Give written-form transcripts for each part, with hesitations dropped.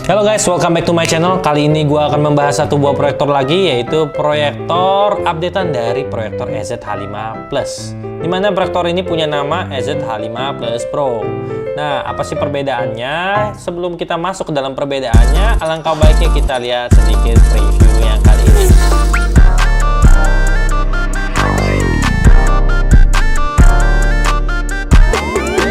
Halo guys, welcome back to my channel. Kali ini gue akan membahas satu buah proyektor lagi, yaitu proyektor updatean dari proyektor EZ-H5 Plus. Dimana proyektor ini punya nama EZ-H5 Plus Pro. Nah, apa sih perbedaannya? Sebelum kita masuk ke dalam perbedaannya, alangkah baiknya kita lihat sedikit previewnya kali ini.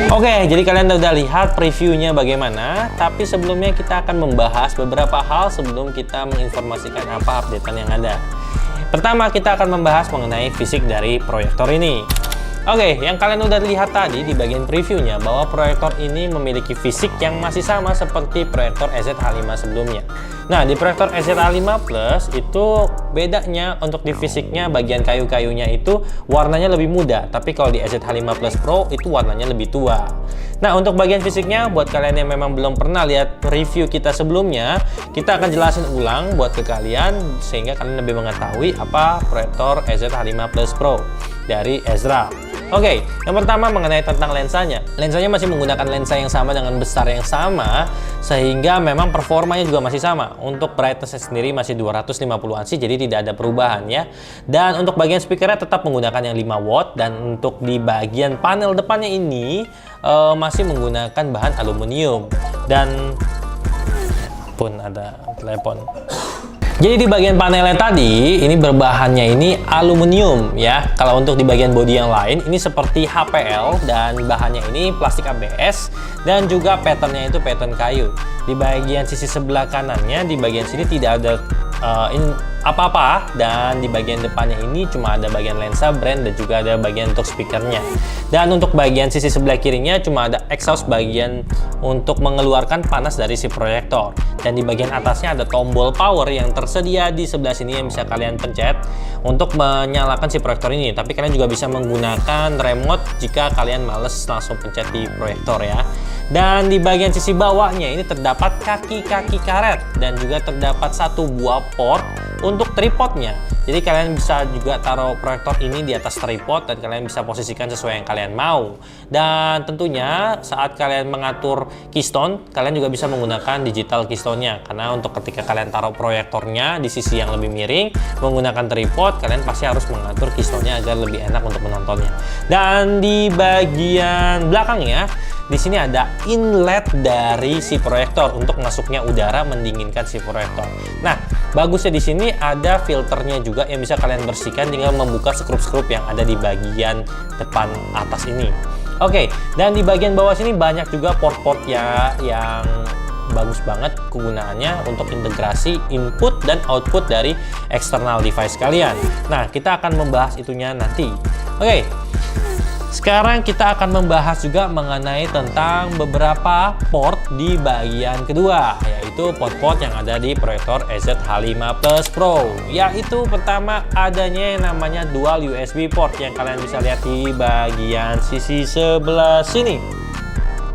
Oke, jadi kalian udah lihat previewnya bagaimana, tapi sebelumnya kita akan membahas beberapa hal sebelum kita menginformasikan apa updatean yang ada. Pertama, kita akan membahas mengenai fisik dari proyektor ini. Oke, yang kalian udah lihat tadi di bagian previewnya bahwa proyektor ini memiliki fisik yang masih sama seperti proyektor EZ-H5 sebelumnya. Nah, di proyektor EZ-H5 Plus itu bedanya untuk di fisiknya bagian kayu-kayunya itu warnanya lebih muda, tapi kalau di EZ-H5 Plus Pro itu warnanya lebih tua. Nah, untuk bagian fisiknya buat kalian yang memang belum pernah lihat review kita sebelumnya, kita akan jelasin ulang buat ke kalian sehingga kalian lebih mengetahui apa proyektor EZ-H5 Plus Pro dari Ezra. Oke, yang pertama mengenai tentang lensanya. Lensanya masih menggunakan lensa yang sama dengan besar yang sama, sehingga memang performanya juga masih sama. Untuk brightness sendiri masih 250 ANSI, jadi tidak ada perubahan ya. Dan untuk bagian speakernya tetap menggunakan yang 5 watt, dan untuk di bagian panel depannya ini masih menggunakan bahan aluminium. Dan pun ada telepon. Jadi di bagian panelnya tadi, ini berbahannya ini aluminium ya. Kalau untuk di bagian bodi yang lain, ini seperti HPL dan bahannya ini plastik ABS dan juga patternnya itu pattern kayu. Di bagian sisi sebelah kanannya, di bagian sini tidak ada apa-apa, dan di bagian depannya ini cuma ada bagian lensa brand dan juga ada bagian untuk speakernya. Dan untuk bagian sisi sebelah kirinya cuma ada exhaust bagian untuk mengeluarkan panas dari si proyektor. Dan di bagian atasnya ada tombol power yang tersedia di sebelah sini yang bisa kalian pencet untuk menyalakan si proyektor ini. Tapi kalian juga bisa menggunakan remote jika kalian males langsung pencet di proyektor ya. Dan di bagian sisi bawahnya ini terdapat kaki-kaki karet dan juga terdapat satu buah port untuk tripodnya. Jadi kalian bisa juga taruh proyektor ini di atas tripod dan kalian bisa posisikan sesuai yang kalian mau. Dan tentunya saat kalian mengatur keystone, kalian juga bisa menggunakan digital keystone-nya. Karena untuk ketika kalian taruh proyektornya di sisi yang lebih miring menggunakan tripod, kalian pasti harus mengatur keystone-nya agar lebih enak untuk menontonnya. Dan di bagian belakangnya, di sini ada inlet dari si proyektor untuk masuknya udara mendinginkan si proyektor. Nah, bagusnya di sini ada filternya juga yang bisa kalian bersihkan tinggal membuka skrup-skrup yang ada di bagian depan atas ini. Oke, dan di bagian bawah sini banyak juga port-port ya yang bagus banget kegunaannya untuk integrasi input dan output dari eksternal device kalian. Nah, kita akan membahas itunya nanti. Oke. Sekarang kita akan membahas juga mengenai tentang beberapa port di bagian kedua, yaitu port-port yang ada di proyektor EZ-H5 Plus Pro. Yaitu pertama adanya yang namanya dual USB port yang kalian bisa lihat di bagian sisi sebelah sini.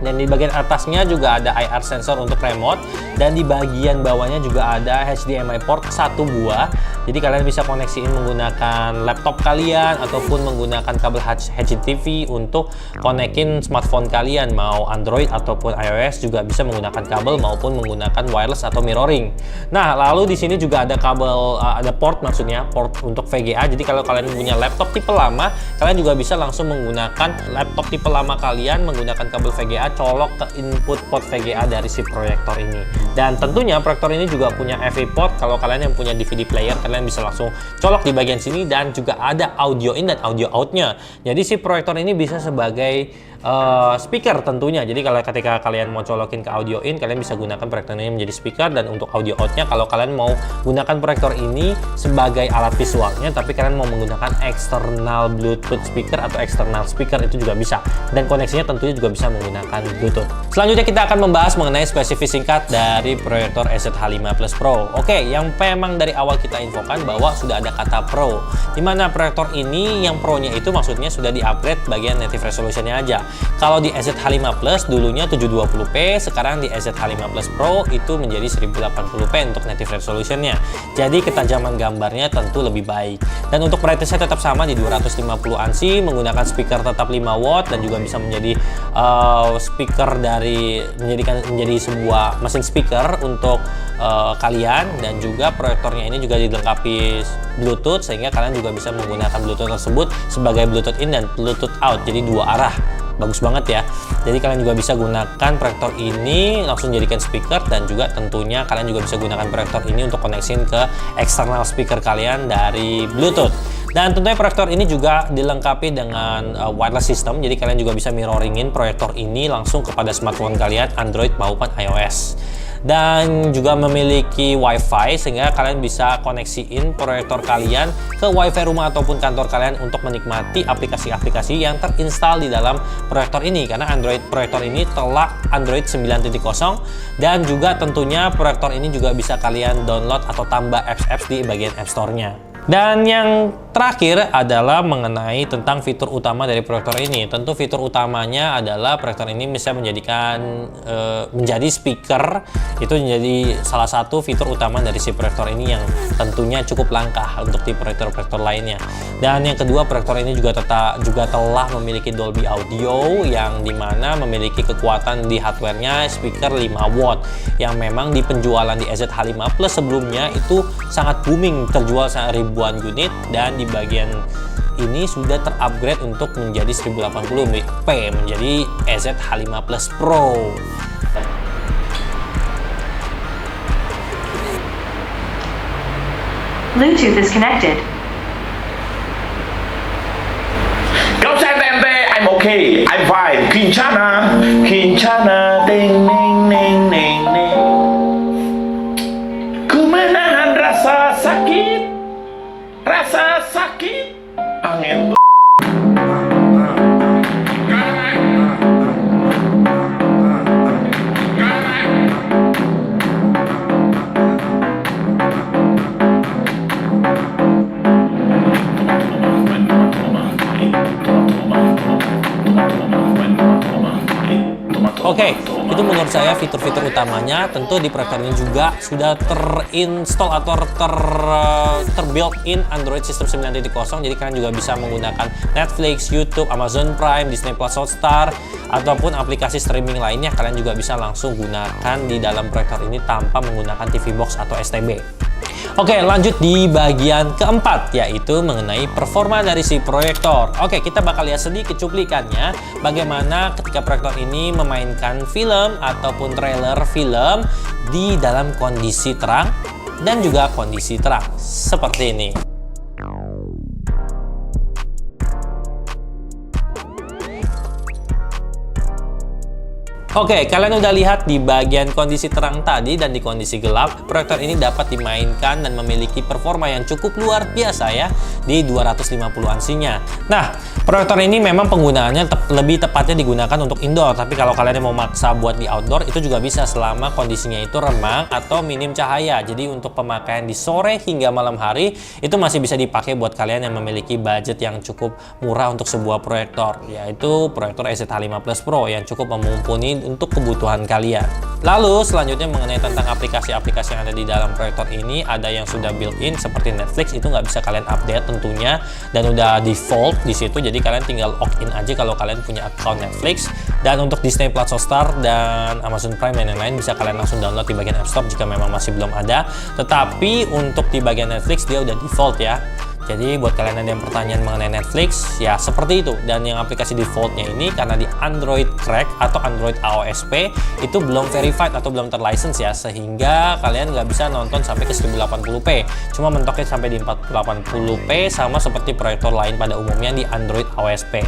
Dan di bagian atasnya juga ada IR sensor untuk remote, dan di bagian bawahnya juga ada HDMI port satu buah. Jadi kalian bisa koneksiin menggunakan laptop kalian ataupun menggunakan kabel HDTV untuk konekin smartphone kalian, mau Android ataupun iOS juga bisa menggunakan kabel maupun menggunakan wireless atau mirroring. Nah, lalu di sini juga ada kabel, ada port, maksudnya port untuk VGA. Jadi kalau kalian punya laptop tipe lama, kalian juga bisa langsung menggunakan laptop tipe lama kalian menggunakan kabel VGA colok ke input port VGA dari si proyektor ini. Dan tentunya proyektor ini juga punya AV port. Kalau kalian yang punya DVD player, kalian bisa langsung colok di bagian sini, dan juga ada audio in dan audio outnya. Jadi si proyektor ini bisa sebagai speaker tentunya. Jadi kalau ketika kalian mau colokin ke audio in, kalian bisa gunakan proyektor ini menjadi speaker. Dan untuk audio outnya, kalau kalian mau gunakan proyektor ini sebagai alat visualnya, tapi kalian mau menggunakan eksternal Bluetooth speaker atau eksternal speaker, itu juga bisa. Dan koneksinya tentunya juga bisa menggunakan Bluetooth. Selanjutnya kita akan membahas mengenai spesifik singkat dari proyektor EZ-H5 Plus Pro. Oke, yang memang dari awal kita infokan bahwa sudah ada kata Pro, dimana proyektor ini yang Pro-nya itu maksudnya sudah di-upgrade bagian native resolution-nya aja. kalau di EZ-H5 Plus dulunya 720p, sekarang di EZ-H5 Plus Pro itu menjadi 1080p untuk native resolutionnya. Jadi ketajaman gambarnya tentu lebih baik. Dan untuk brightness-nya tetap sama di 250 ANSI, menggunakan speaker tetap 5 watt dan juga bisa menjadi speaker dari menjadi sebuah mesin speaker untuk kalian, dan juga proyektornya ini juga dilengkapi Bluetooth sehingga kalian juga bisa menggunakan Bluetooth tersebut sebagai Bluetooth in dan Bluetooth out, jadi dua arah. Bagus banget ya. Jadi kalian juga bisa gunakan proyektor ini langsung jadikan speaker, dan juga tentunya kalian juga bisa gunakan proyektor ini untuk koneksiin ke eksternal speaker kalian dari Bluetooth. Dan tentunya proyektor ini juga dilengkapi dengan wireless system, jadi kalian juga bisa mirroringin proyektor ini langsung kepada smartphone kalian, Android maupun iOS. Dan juga memiliki WiFi sehingga kalian bisa koneksiin proyektor kalian ke WiFi rumah ataupun kantor kalian untuk menikmati aplikasi-aplikasi yang terinstal di dalam proyektor ini, karena proyektor ini telah Android 9.0, dan juga tentunya proyektor ini juga bisa kalian download atau tambah apps-apps di bagian App Store-nya. Dan yang terakhir adalah mengenai tentang fitur utama dari proyektor ini. Tentu fitur utamanya adalah proyektor ini bisa menjadikan menjadi speaker. Itu menjadi salah satu fitur utama dari si proyektor ini yang tentunya cukup langka untuk di proyektor-proyektor lainnya. Dan yang kedua, proyektor ini juga telah memiliki Dolby Audio, yang dimana memiliki kekuatan di hardware-nya speaker 5 watt, yang memang di penjualan di EZ-H5 Plus sebelumnya itu sangat booming, terjual ribuan unit, dan di bagian ini sudah terupgrade untuk menjadi 1080p menjadi EZ-H5 Plus Pro. Bluetooth is connected. Gak usah ente, I'm okay, I'm fine. Kincana, kincana, ding, ding, ding, ding, ding. Ku menahan rasa sakit, angin. Oke, itu menurut saya fitur-fitur utamanya. Tentu di proyektor ini juga sudah terinstall atau terbuilt-in Android System 9.0, jadi kalian juga bisa menggunakan Netflix, YouTube, Amazon Prime, Disney Plus Hotstar, ataupun aplikasi streaming lainnya. Kalian juga bisa langsung gunakan di dalam proyektor ini tanpa menggunakan TV box atau STB. Oke, lanjut di bagian keempat, yaitu mengenai performa dari si proyektor. Oke, kita bakal lihat sedikit cuplikannya bagaimana ketika proyektor ini memainkan film ataupun trailer film di dalam kondisi terang dan juga kondisi terang seperti ini. Oke, kalian udah lihat di bagian kondisi terang tadi dan di kondisi gelap, proyektor ini dapat dimainkan dan memiliki performa yang cukup luar biasa ya, di 250 ANSI-nya. Nah, proyektor ini memang penggunaannya lebih tepatnya digunakan untuk indoor, tapi kalau kalian mau maksa buat di outdoor, itu juga bisa selama kondisinya itu remang atau minim cahaya. Jadi untuk pemakaian di sore hingga malam hari, itu masih bisa dipakai buat kalian yang memiliki budget yang cukup murah untuk sebuah proyektor, yaitu proyektor EZ-H5 Plus Pro yang cukup memumpuni untuk kebutuhan kalian. Lalu selanjutnya mengenai tentang aplikasi-aplikasi yang ada di dalam proyektor ini, ada yang sudah built-in seperti Netflix, itu nggak bisa kalian update tentunya, dan udah default di situ, jadi kalian tinggal login aja kalau kalian punya account Netflix. Dan untuk Disney Plus Hotstar dan Amazon Prime dan lain-lain bisa kalian langsung download di bagian App Store jika memang masih belum ada. Tetapi untuk di bagian Netflix dia udah default ya. Jadi buat kalian yang pertanyaan mengenai Netflix, ya seperti itu. Dan yang aplikasi defaultnya ini karena di Android Crack atau Android AOSP itu belum verified atau belum terlicense ya, sehingga kalian nggak bisa nonton sampai ke 1080p. Cuma mentoknya sampai di 480p sama seperti proyektor lain pada umumnya di Android AOSP.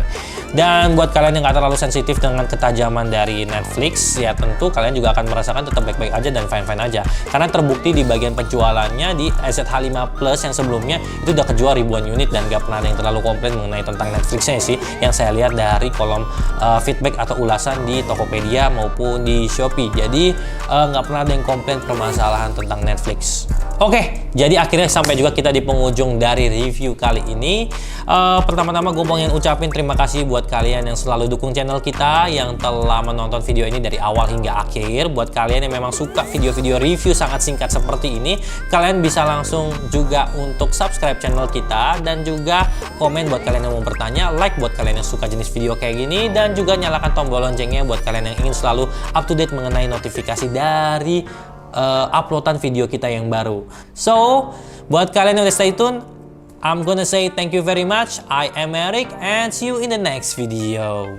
Dan buat kalian yang nggak terlalu sensitif dengan ketajaman dari Netflix, ya tentu kalian juga akan merasakan tetap baik-baik aja dan fine-fine aja. Karena terbukti di bagian penjualannya di EZ-H5 Plus yang sebelumnya itu udah kejual ribuan unit dan gak pernah ada yang terlalu komplain mengenai tentang Netflixnya sih, yang saya lihat dari kolom feedback atau ulasan di Tokopedia maupun di Shopee. Jadi nggak pernah ada yang komplain permasalahan tentang Netflix. Oke, jadi akhirnya sampai juga kita di penghujung dari review kali ini. Pertama-tama gue pengen ucapin terima kasih buat kalian yang selalu dukung channel kita, yang telah menonton video ini dari awal hingga akhir. Buat kalian yang memang suka video-video review sangat singkat seperti ini, kalian bisa langsung juga untuk subscribe channel kita, dan juga komen buat kalian yang mau bertanya, like buat kalian yang suka jenis video kayak gini, dan juga nyalakan tombol loncengnya buat kalian yang ingin selalu up to date mengenai notifikasi dari uploadan video kita yang baru. So, buat kalian yang udah stay tune, I'm gonna say thank you very much. I am Eric and see you in the next video.